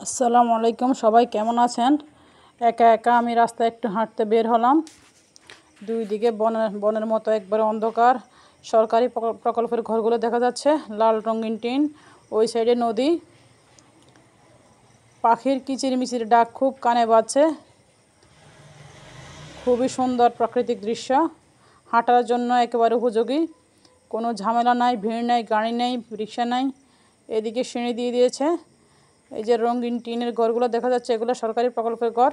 আসসালামু আলাইকুম, সবাই কেমন আছেন? একা একা আমি রাস্তায় একটু হাঁটতে বের হলাম। দুই দিকে বনের মতো একবারে অন্ধকার। সরকারি প্রকল্পের ঘরগুলো দেখা যাচ্ছে, লাল রঙিন টিন। ওই সাইডে নদী। পাখির কিচিরমিচির ডাক খুব কানে বাজছে। খুবই সুন্দর প্রাকৃতিক দৃশ্য, হাঁটার জন্য একেবারে উপযোগী। কোনো ঝামেলা নাই, ভিড় নাই, গাড়ি নেই, রিক্সা নাই। এদিকে সিঁড়ি দিয়ে দিয়েছে। এই যে রঙিন টিনের ঘরগুলো দেখা যাচ্ছে, এগুলো সরকারি প্রকল্পের ঘর।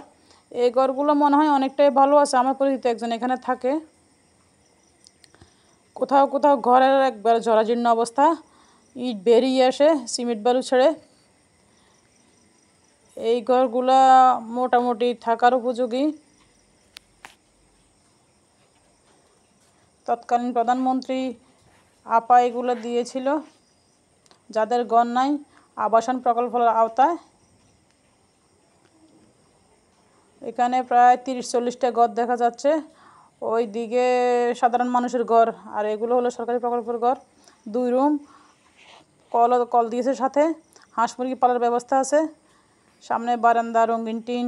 এই ঘরগুলো মনে হয় অনেকটাই ভালো আছে। আমার পরিচিত একজন এখানে থাকে। কোথাও কোথাও ঘরের একবার জরাজীর্ণ অবস্থা, ইট বেরিয়ে আসে সিমেন্ট বালু ছেড়ে। এই ঘরগুলা মোটামুটি থাকার উপযোগী। তৎকালীন প্রধানমন্ত্রী আপা এগুলো দিয়েছিল যাদের ঘর নাই, আবাসন প্রকল্পের আওতায়। এখানে প্রায় 30-40টা ঘর দেখা যাচ্ছে। ওই দিকে সাধারণ মানুষের ঘর, আর এগুলো হলো সরকারি প্রকল্পের ঘর। 2 রুম, কল দিয়েছে, সাথে হাঁস মুরগি পালার ব্যবস্থা আছে। সামনে বারান্দা, রঙিন টিন।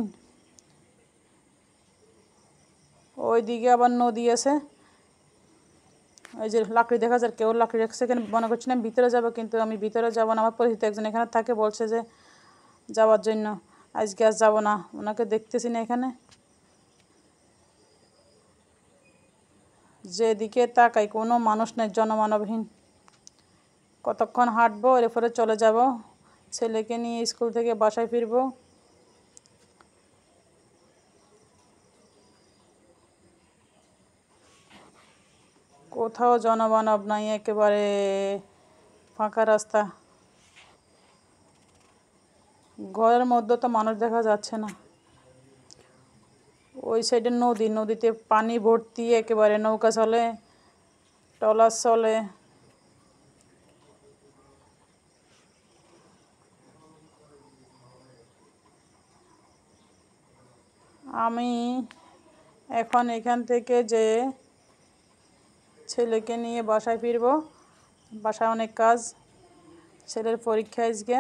ওই দিকে আবার নদী আছে। এই যে লাকড়ি দেখা যায়, কেউ লাকড়ি রাখছে এখানে। মনে করছি না ভিতরে যাবো, কিন্তু আমি ভিতরে যাবো না। আমার পরিচিত একজন এখানে থাকে, বলছে যে যাওয়ার জন্য। আজকে আর যাবো না, ওনাকে দেখতেছি না এখানে। যেদিকে তাকাই কোনো মানুষ নেই, জনমানবহীন। কতক্ষণ হাঁটবো, এরপরে চলে যাব। ছেলেকে নিয়ে স্কুল থেকে বাসায় ফিরবো। কোথাও জনমানব নাই, একেবারে ফাঁকা রাস্তা। ঘরের মধ্যে তো মানুষ দেখা যাচ্ছে না। ওই সাইডে নদী, নদীতে পানি ভর্তি, একেবারে নৌকা চলে, ট্রলার চলে। আমি এখন এখান থেকে যে ছেলেকে নিয়ে বাসায় ফিরবো। বাসায় অনেক কাজ, ছেলের পরীক্ষা আজকে।